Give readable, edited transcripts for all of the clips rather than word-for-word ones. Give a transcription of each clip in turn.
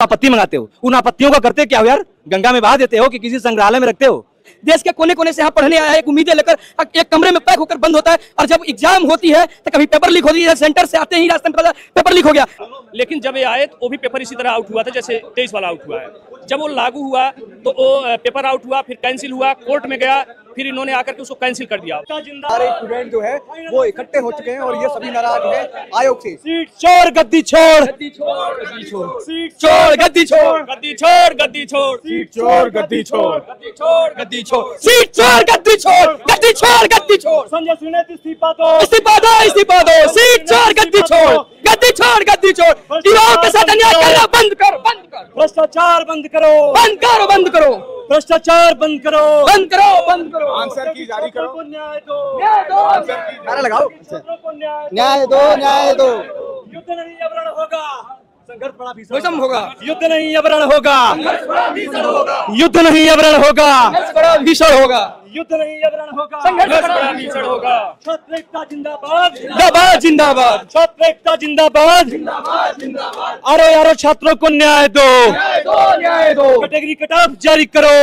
आपत्ति मंगाते हो, उन आपत्तियों का करते क्या हो यार? गंगा में बहा देते हो कि किसी संग्रहालय में रखते हो? देश के कोने कोने से यहाँ पढ़ने आया है, एक उम्मीदें लेकर एक कमरे में पैक होकर बंद होता है, और जब एग्जाम होती है तो कभी पेपर लीक होती है, सेंटर से आते ही रास्ते में पेपर लीक हो गया। लेकिन जब ये आए तो वो भी पेपर इसी तरह आउट हुआ था जैसे 23 वाला आउट हुआ है। जब वो लागू हुआ तो वो पेपर आउट हुआ, फिर कैंसिल हुआ, कोर्ट में गया, फिर इन्होंने आकर के उसको कैंसिल कर दिया। सारे स्टूडेंट जो है वो इकट्ठे हो चुके हैं और ये सभी नाराज हैं आयोग से। सीट छोड़ गद्दी छोड़, सीट छोड़ गद्दी छोड़, गद्दी छोड़, गद्दी छोड़, सीट छोड़ गद्दी छोड़, गद्दी छोड़, सीट छोड़ गद्दी छोड़, गद्दी छोड़, गद्दी छोड़। संजय सिंह ने इस्तीफा दो, इस्तीफा दो, इस्तीफा दो, सीट छोड़ गद्दी छोड़, गद्दी छोड़, गद्दी छोड़। युवाओं के साथ अन्याय करना बंद कर, बंद कर। भ्रष्टाचार बंद करो, बंद करो, बंद करो, भ्रष्टाचार बंद करो, बंद करो, बंद करो। आंसर की जारी करो, न्याय दो, न्याय दो, नारा लगाओ, न्याय दो, न्याय दो। युद्ध नहीं अवरण होगा, संघर्ष बड़ा भीषण होगा, युद्ध नहीं अवरण होगा, युद्ध नहीं अवरण होगा, बड़ा भीषण होगा, युद्ध नहीं अवरण होगा, संघर्ष बड़ा भीषण होगा। छात्र एकता जिंदाबाद, जिंदाबाद, जिंदाबाद, छात्र एकता जिंदाबाद। अरे यारो छात्रों को न्याय दो, न्याय दो। कैटेगरी कट ऑफ जारी करो,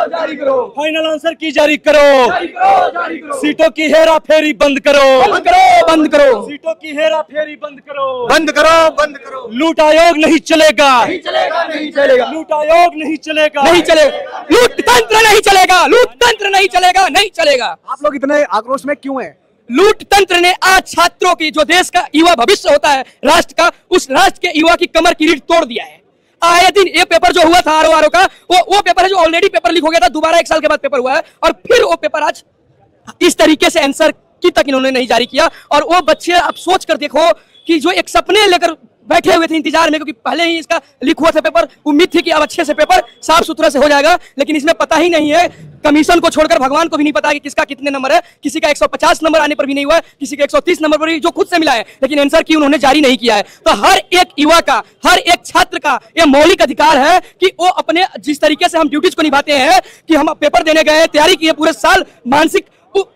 जारी करो, फाइनल आंसर की जारी करो, जारी करो। सीटों की हेरा फेरी बंद करो, बंद करो, बंद करो, सीटों की हेरा फेरी बंद करो, बंद करो, बंद करो। लूट आयोग नहीं चलेगा, नहीं चलेगा, नहीं चलेगा, लूट आयोग नहीं चलेगा, नहीं चलेगा, लूट तंत्र नहीं चलेगा, लूट तंत्र नहीं चलेगा, नहीं चलेगा। आप लोग इतने आक्रोश में क्यों हैं? लूट तंत्र ने आज छात्रों की, जो देश का युवा भविष्य होता है राष्ट्र का, उस राष्ट्र के युवा की कमर की रीढ़ तोड़ दिया है। आए दिन ये पेपर जो हुआ था आरओ का, वो पेपर है जो ऑलरेडी पेपर लीक हो गया था, दोबारा 1 साल के बाद पेपर हुआ है, और फिर वो पेपर आज इस तरीके से आंसर की तक इन्होंने नहीं जारी किया। और वो बच्चे आप सोच कर देखो कि जो एक सपने लेकर बैठे हुए थे इंतजार में, क्योंकि पहले ही इसका लीक हुआ था पेपर, उम्मीद थी कि अब अच्छे से पेपर साफ सुथरा से हो जाएगा, लेकिन इसमें पता ही नहीं है, कमीशन को छोड़कर भगवान को भी नहीं पता कि किसका कितने नंबर है। किसी का 150 नंबर आने पर भी नहीं हुआ है, किसी का 130 नंबर पर भी, जो खुद से मिला है, लेकिन आंसर की उन्होंने जारी नहीं किया है। तो हर एक युवा का, हर एक छात्र का यह मौलिक अधिकार है कि वो अपने, जिस तरीके से हम ड्यूटीज को निभाते हैं, कि हम पेपर देने गए, तैयारी की है पूरे साल, मानसिक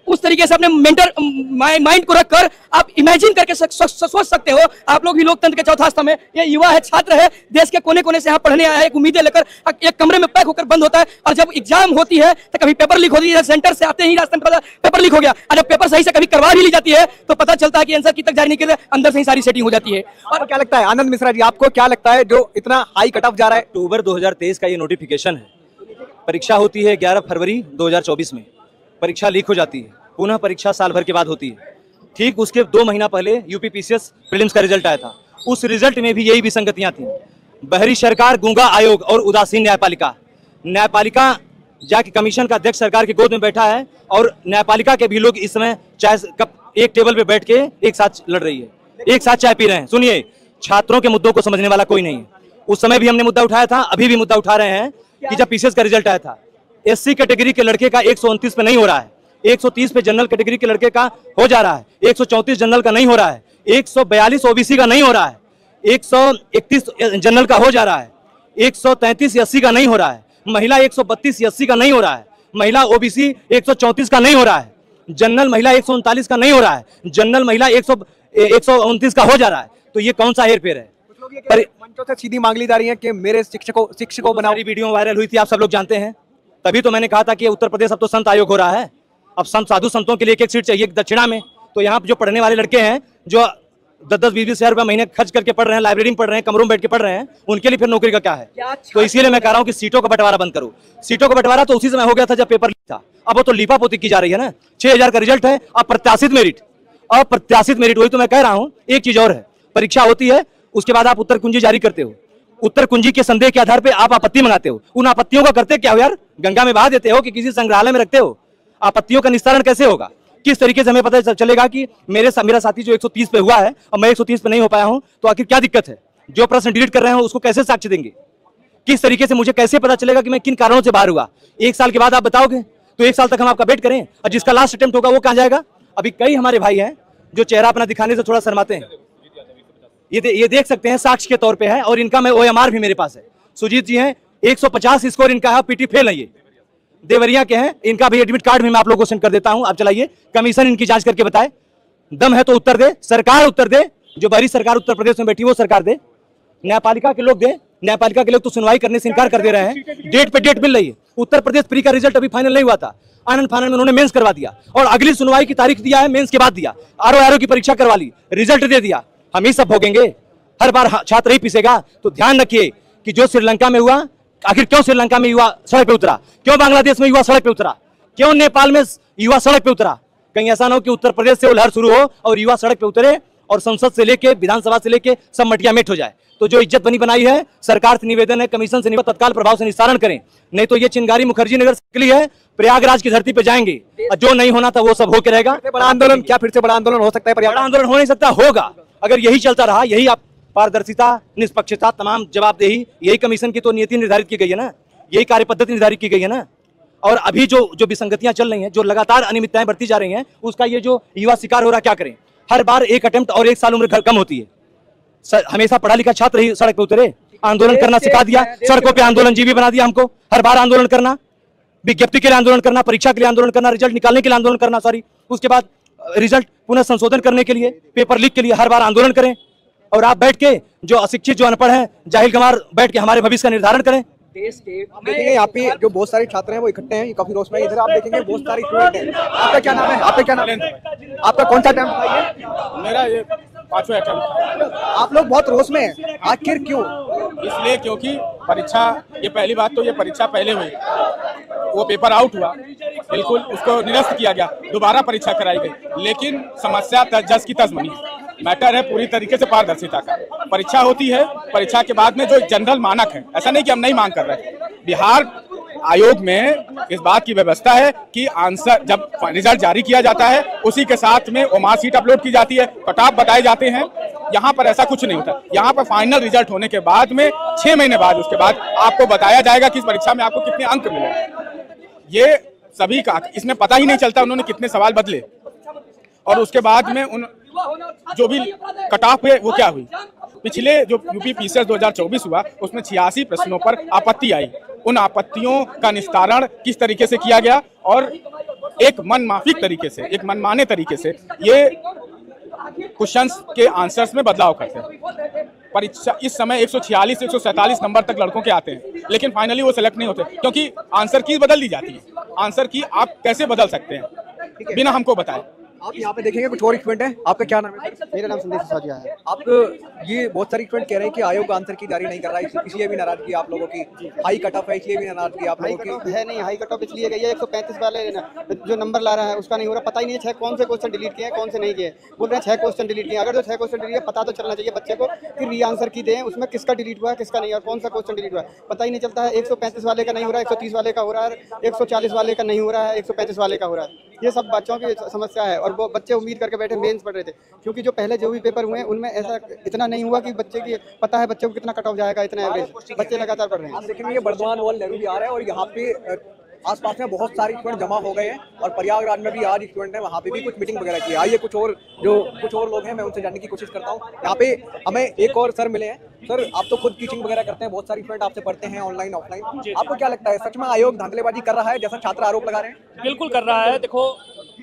उस तरीके से अपने मेंटल माइंड को रखकर आप इमेजिन करके सोच सकते हो। आप लोग भी लोकतंत्र के चौथा स्तंभ में, ये युवा है, छात्र है, देश के कोने कोने से यहाँ पढ़ने आया है, एक उम्मीदें लेकर एक कमरे में पैक होकर बंद होता है, और जब एग्जाम होती है तो कभी पेपर लीक होती है, सेंटर से आते ही रास्ते में पेपर लीक हो गया, और जब पेपर सही से कभी करवा भी ली जाती है तो पता चलता है कि आंसर की तक जारी नहीं किया, अंदर से ही सारी सेटिंग हो जाती है। और क्या लगता है आनंद मिश्रा जी, आपको क्या लगता है जो इतना हाई कट ऑफ जा रहा है? अक्टूबर 2023 का ये नोटिफिकेशन है, परीक्षा होती है 11 फरवरी 2024 में, परीक्षा लीक हो जाती है, पुनः परीक्षा साल भर के बाद होती है। ठीक उसके 2 महीना पहले यूपीपीसीएस प्रीलिम्स का रिजल्ट आया था, उस रिजल्ट में भी यही विसंगतियां थी। बहरी सरकार, गूंगा आयोग और उदासीन न्यायपालिका। न्यायपालिका जाके कमीशन का अध्यक्ष सरकार की गोद में बैठा है, और न्यायपालिका के भी लोग इस समय चाय कप एक टेबल पे बैठ के एक साथ लड़ रही है, एक साथ चाय पी रहे हैं। सुनिए, छात्रों के मुद्दों को समझने वाला कोई नहीं है। उस समय भी हमने मुद्दा उठाया था, अभी भी मुद्दा उठा रहे हैं कि जब पीसीएस का रिजल्ट आया था, एससी कैटेगरी के लड़के का 129 पे नहीं हो रहा है, 130 पे जनरल कैटेगरी के लड़के का हो जा रहा है, 134 जनरल का नहीं हो रहा है, 142 ओबीसी का नहीं हो रहा है, 131 जनरल का हो जा रहा है, 133 एससी का नहीं हो रहा है, महिला 132 एससी का नहीं हो रहा है, महिला ओबीसी 134 का नहीं हो रहा है, जनरल महिला 139 का नहीं हो रहा है, जनरल महिला 129 का हो जा रहा है। तो ये कौन सा हेरफेर है? मंचों से सीधी मांग ली जा रही है कि मेरे शिक्षकों बनाओ। वीडियो वायरल हुई थी, आप सब लोग जानते हैं, तभी तो मैंने कहा था कि उत्तर प्रदेश अब तो संत आयोग हो रहा है, अब संत साधु संतों के लिए एक सीट चाहिए दक्षिणा में। तो यहाँ जो पढ़ने वाले लड़के हैं, जो 10-20 हजार रुपये महीने खर्च करके पढ़ रहे हैं, लाइब्रेरी में पढ़ रहे हैं, कमरों में बैठ के पढ़ रहे हैं, उनके लिए फिर नौकरी का क्या है? तो इसीलिए मैं कह रहा हूँ कि सीटों का बंटवारा बंद करो। सीटों का बंटवारा तो उसी समय हो गया था जब पेपर लीक था, अब वो तो लीपापोती की जा रही है ना। 6000 का रिजल्ट है, अप्रत्याशित मेरिट, अप्रत्याशित मेरिट। वही तो मैं कह रहा हूँ। एक चीज और है, परीक्षा होती है, उसके बाद आप उत्तर कुंजी जारी करते हो, उत्तर कुंजी के संदेह के आधार पर आप आपत्ति मंगाते हो, उन आपत्तियों का करते क्या हो यार? गंगा में बहा देते हो कि किसी संग्रहालय में रखते हो? आपत्तियों का निस्तारण कैसे होगा? किस तरीके से हमें पता चलेगा कि मेरा साथी जो 130 पे हुआ है और मैं 130 पे नहीं हो पाया हूं, तो आखिर क्या दिक्कत है? जो प्रश्न डिलीट कर रहे हो उसको कैसे साक्ष्य देंगे? किस तरीके से मुझे कैसे पता चलेगा कि मैं किन कारणों से बाहर हुआ? 1 साल के बाद आप बताओगे, तो 1 साल तक हम आपका वेट करें, और जिसका लास्ट अटेम्प्ट होगा वो कहां जाएगा? अभी कई हमारे भाई हैं जो चेहरा अपना दिखाने से थोड़ा शर्माते हैं, ये देख सकते हैं, साक्ष्य के तौर पे है, और इनका मैं OMR भी मेरे पास है। सुजीत जी हैं, 150 स्कोर इनका है, पीटी फेल है, ये देवरिया के हैं, इनका भी एडमिट कार्ड भी मैं आप लोगों को सेंड कर देता हूं। आप चलाइए, कमीशन इनकी जांच करके बताए, दम है तो उत्तर दे, सरकार उत्तर दे, जो बहरी सरकार उत्तर प्रदेश में बैठी वो सरकार दे, न्यायपालिका के लोग दे, न्यायपालिका के लोग तो सुनवाई करने से इनकार कर दे रहे हैं। डेट पे डेट मिल रही है। उत्तर प्रदेश प्री का रिजल्ट अभी फाइनल नहीं हुआ था, आनंद फानन में उन्होंने मेंस करवा दिया और अगली सुनवाई की तारीख दिया है, मेंस के बाद दिया। आरओ की परीक्षा करवा ली, रिजल्ट दे दिया। हम ही सब भोगेंगे, हर बार छात्र ही पीसेगा। तो ध्यान रखिए कि जो श्रीलंका में हुआ, आखिर क्यों श्रीलंका में युवा सड़क पे उतरा, क्यों बांग्लादेश में युवा सड़क पे उतरा, क्यों नेपाल में युवा सड़क पे उतरा। कहीं ऐसा ना हो कि उत्तर प्रदेश से वो लहर शुरू हो और युवा सड़क पे उतरे और संसद से लेके विधानसभा से लेके सब मटिया मेट हो जाए। तो जो इज्जत बनी बनाई है, सरकार से निवेदन है, कमीशन से निवेदन तत्काल प्रभाव से निस्तारण करें, नहीं तो ये चिंगारी मुखर्जी नगर निकली है, प्रयागराज की धरती पे जाएंगे और जो नहीं होना था वो सब होके रहेगा। बड़ा आंदोलन, क्या फिर से बड़ा आंदोलन हो सकता है? बड़ा आंदोलन हो नहीं सकता, होगा। अगर यही चलता रहा, यही आप पारदर्शिता, निष्पक्षता, तमाम जवाबदेही, यही कमीशन की तो नीति निर्धारित की गई है ना, यही कार्य पद्धति निर्धारित की गई है ना। और अभी जो विसंगतियां चल रही हैं, जो लगातार अनियमितताएं बढ़ती जा रही हैं, उसका ये जो युवा शिकार हो रहा, क्या करें? हर बार एक अटेम्प्ट और एक साल उम्र कम होती है। हमेशा पढ़ा लिखा छात्र ही सड़क पे उतरे, आंदोलन करना सिखा दिया, सड़कों पे आंदोलन जीवी बना दिया हमको। हर बार आंदोलन करना, विज्ञप्ति के लिए आंदोलन करना, परीक्षा के लिए आंदोलन करना, रिजल्ट निकालने के लिए आंदोलन करना, उसके बाद रिजल्ट पुनः संशोधन करने के लिए, पेपर लीक के लिए हर बार आंदोलन करें। और आप बैठ के जो अशिक्षित, जो अनपढ़ हैं, जाहिल गंवार बैठ के हमारे भविष्य का निर्धारण करें। देखेंगे यहाँ पे जो बहुत सारे छात्र हैं वो इकट्ठे हैं, काफी रोष में। इधर आप देखेंगे बहुत सारी स्टूडेंट हैं। आपका क्या नाम है? आपका क्या नाम है? आपका कौन सा अटेम्प्ट था ये? मेरा ये 5वां अटेम्प्ट। आप लोग बहुत रोष में हैं, आखिर क्यों? इसलिए क्योंकि परीक्षा, ये पहली बात तो ये परीक्षा पहले हुई, वो पेपर आउट हुआ, बिल्कुल उसको निरस्त किया गया, दोबारा परीक्षा कराई गई। लेकिन समस्या जस की तस बनी, मैटर है पूरी तरीके से पारदर्शिता का। परीक्षा होती है, परीक्षा के बाद में जो जनरल मानक है, ऐसा नहीं कि हम नहीं मांग कर रहे। बिहार आयोग में इस बात की व्यवस्था है कि आंसर जब रिजल्ट जारी किया जाता है उसी के साथ में वो मार्कशीट अपलोड की जाती है, कट ऑफ बताए जाते हैं। यहाँ पर ऐसा कुछ नहीं होता। यहाँ पर फाइनल रिजल्ट होने के बाद में 6 महीने बाद उसके बाद आपको बताया जाएगा कि इस परीक्षा में आपको कितने अंक मिले। ये सभी का इसमें पता ही नहीं चलता उन्होंने कितने सवाल बदले, और उसके बाद में उन जो भी कट ऑफ है वो क्या हुई। पिछले जो यूपी पीसीएस 2024 हुआ उसमें 86 प्रश्नों पर आपत्ति आई। उन आपत्तियों का निस्तारण किस तरीके से किया गया और एक मनमाफिक तरीके से, एक मनमाने तरीके से ये क्वेश्चंस के आंसर्स में बदलाव करते हैं। परीक्षा इस समय 146 से 147 नंबर तक लड़कों के आते हैं, लेकिन फाइनली वो सेलेक्ट नहीं होते क्योंकि आंसर की बदल दी जाती है। आंसर की आप कैसे बदल सकते हैं बिना हमको बताए? आप यहाँ पे देखेंगे कुछ और स्टूडेंट हैं। आपका क्या नाम है? मेरा नाम संदेश सिसोदिया है। आप ये बहुत सारी स्टूडेंट कह रहे हैं कि आयोग आंसर की जारी नहीं कर रहा है, इसलिए भी नाराजगी आप लोगों की। हाई कट ऑफ है इसलिए भी नाराजगी आप लोगों की। हाई कट ऑफ है नहीं, हाई कट ऑफ इसलिए गई है 135 वाले जो नंबर ला रहा है उसका नहीं हो रहा। पता ही नहीं है 6 कौन से क्वेश्चन डिलीट किए हैं, कौन से नहीं किए। बोल रहे हैं 6 क्वेश्चन डिलीट किए। अगर जो 6 क्वेश्चन डिलीट है पता तो चलना चाहिए बच्चे को कि री आंसर की दें, उसमें किसका डिलीट हुआ है किसका नहीं, और कौन सा क्वेश्चन डिलीट हुआ है पता ही नहीं चलता है। 135 वाले का नहीं हो रहा है, 130 वाले का हो रहा है, 140 वाले का नहीं हो रहा है, 135 वाले का हो रहा है। ये सब बच्चों की समस्या है। और वो बच्चे उम्मीद करके बैठे मेंस पढ़ रहे थे, क्योंकि जो पहले जो भी पेपर हुए उनमें ऐसा इतना नहीं हुआ कि बच्चे की पता है बच्चे को कितना कट ऑफ जाएगा, इतना एवरेज बच्चे लगातार पढ़ रहे हैं। आप देखेंगे बर्दवान वाल नेहरू भी आ रहे हैं और यहाँ पे आसपास में बहुत सारे स्टूडेंट जमा हो गए हैं और प्रयागराज में भी आज स्टूडेंट है, वहाँ पे भी कुछ मीटिंग वगैरह की। आइए कुछ और लोग हैं, मैं उनसे जानने की कोशिश करता हूँ। यहाँ पे हमें एक और सर मिले हैं। सर, आप तो खुद टीचिंग वगैरह करते हैं, बहुत सारी स्टूडेंट आपसे पढ़ते हैं ऑनलाइन ऑफलाइन। आपको क्या लगता है, सच में आयोग धांधलेबाजी कर रहा है जैसा छात्र आरोप लगा रहे हैं? बिल्कुल कर रहा है। देखो,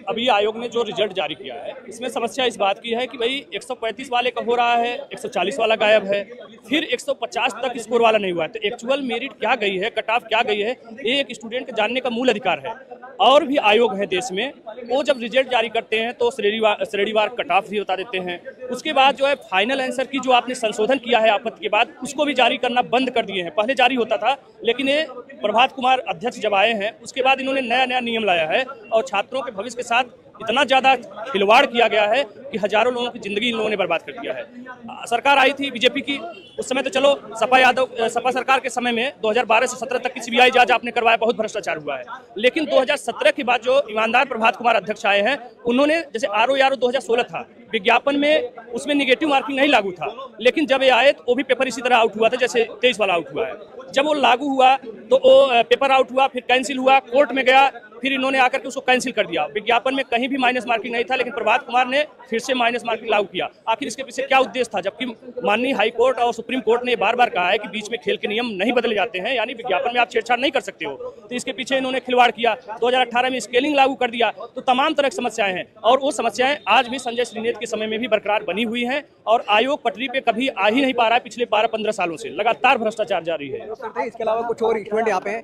अभी आयोग ने जो रिजल्ट जारी किया है इसमें समस्या इस बात की है कि भाई 135 वाले का हो रहा है, 140 वाला गायब है, फिर 150 तक स्कोर वाला नहीं हुआ है। तो एक्चुअल मेरिट क्या गई है, कट ऑफ क्या गई है, ये एक स्टूडेंट के जानने का मूल अधिकार है। और भी आयोग है देश में, वो जब रिजल्ट जारी करते हैं तो श्रेणीवार कट ऑफ भी बता देते हैं। उसके बाद जो है फाइनल आंसर की जो आपने संशोधन किया है आपत्ति के बाद, उसको भी जारी करना बंद कर दिए हैं। पहले जारी होता था, लेकिन ये प्रभात कुमार अध्यक्ष जब आए हैं उसके बाद इन्होंने नया नियम लाया है और छात्रों के भविष्य के साथ इतना ज़्यादा खिलवाड़ किया गया है कि हजारों लोगों की जिंदगी इन लोगों ने बर्बाद कर दिया है। सरकार आई थी बीजेपी की, उस समय तो चलो सपा सरकार के समय में 2012 से 17 तक की सीबीआई जांच आपने करवाया, बहुत भ्रष्टाचार हुआ है। लेकिन 2017 के बाद जो ईमानदार प्रभात कुमार अध्यक्ष आए हैं, उन्होंने जैसे आरओ 2016 था, विज्ञापन में उसमें निगेटिव मार्किंग नहीं लागू था, लेकिन जब ये आए तो वो भी पेपर इसी तरह आउट हुआ था जैसे 23 वाला आउट हुआ है। जब वो लागू हुआ तो वो पेपर आउट हुआ, फिर कैंसिल हुआ, कोर्ट में गया, फिर इन्होंने आकर के उसको कैंसिल कर दिया। विज्ञापन में कहीं भी माइनस मार्किंग नहीं था, लेकिन प्रभात कुमार ने फिर से माइनस मार्किंग लागू किया। आखिर इसके पीछे क्या उद्देश्य था? जबकि माननीय हाई कोर्ट और सुप्रीम कोर्ट ने बार बार कहा है कि बीच में खेल के नियम नहीं बदले जाते हैं, यानी विज्ञापन में आप छेड़छाड़ नहीं कर सकते हो। तो इसके पीछे इन्होंने खिलवाड़ किया। 2018 में स्केलिंग लागू कर दिया। तो तमाम तरह की समस्याएं हैं, और वो समस्याएं आज भी संजय श्रीनेत के समय में भी बरकरार बनी हुई हैं, और आयोग पटरी पे कभी आ ही नहीं पा रहा है। पिछले 12-15 सालों से लगातार भ्रष्टाचार जारी है। इसके अलावा कुछ और स्टूडेंट यहाँ पे हैं,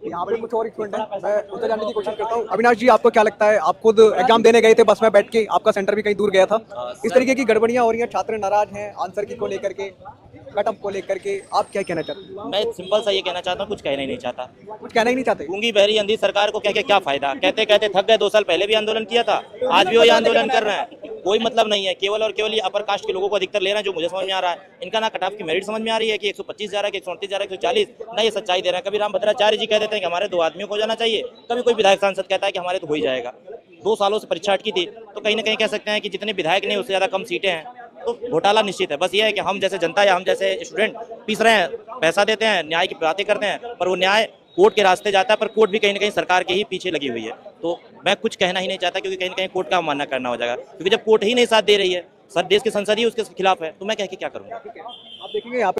यहाँ पे कुछ और स्टूडेंट हैं, मैं उनसे जानने की कोशिश करता हूँ। अविनाश जी, आपको क्या लगता है? आप खुद एग्जाम देने गए थे बस में बैठ के, आपका सेंटर भी कहीं दूर गया था, इस तरीके की गड़बड़ियाँ हो रही हैं, छात्र नाराज हैं आंसर की को लेकर के, कटअप को लेकर के, आप क्या कहना चाहते हैं? मैं सिंपल सा ये कहना चाहता हूँ, कुछ कहना ही नहीं चाहता। कुछ कहना ही नहीं चाहते? गूंगी बहरी अंधी सरकार को क्या फायदा? कहते कहते थक गए। 2 साल पहले भी आंदोलन किया था, आज भी वही आंदोलन कर रहे हैं। कोई मतलब नहीं है। केवल और केवल ये अपर कास्ट के लोगों को अधिकतर ले रहे हैं, जो मुझे समझ में आ रहा है। इनका ना कटऑफ की मेरिट समझ में आ रही है कि 125 जा रहा है, कि 129 जा रहा है, 140, ना ये सच्चाई दे रहे हैं। कभी राम भद्राचार्य जी कह देते हैं कि हमारे 2 आदमियों को जाना चाहिए, कभी कोई विधायक सांसद कहता है कि हमारे तो हो ही जाएगा। 2 सालों से परीक्षा अटकी थी, तो कहीं ना कहीं कह सकते हैं कि जितने विधायक नहीं उससे ज़्यादा कम सीटें हैं, तो घोटाला निश्चित है। बस ये है कि हम जैसे जनता या हम जैसे स्टूडेंट पीस रहे हैं, पैसा देते हैं, न्याय की बातें करते हैं, पर वो न्याय कोर्ट के रास्ते जाता है, पर कोर्ट भी कहीं ना कहीं सरकार के ही पीछे लगी हुई है। तो मैं कुछ कहना ही नहीं चाहता, क्योंकि कहीं ना कहीं कोर्ट का मानना करना हो जाएगा, क्योंकि जब कोर्ट ही नहीं साथ दे रही है, सर देश की संसद ही उसके खिलाफ है, तो मैं कह के क्या करूँगा? आप देखेंगे यहाँ पे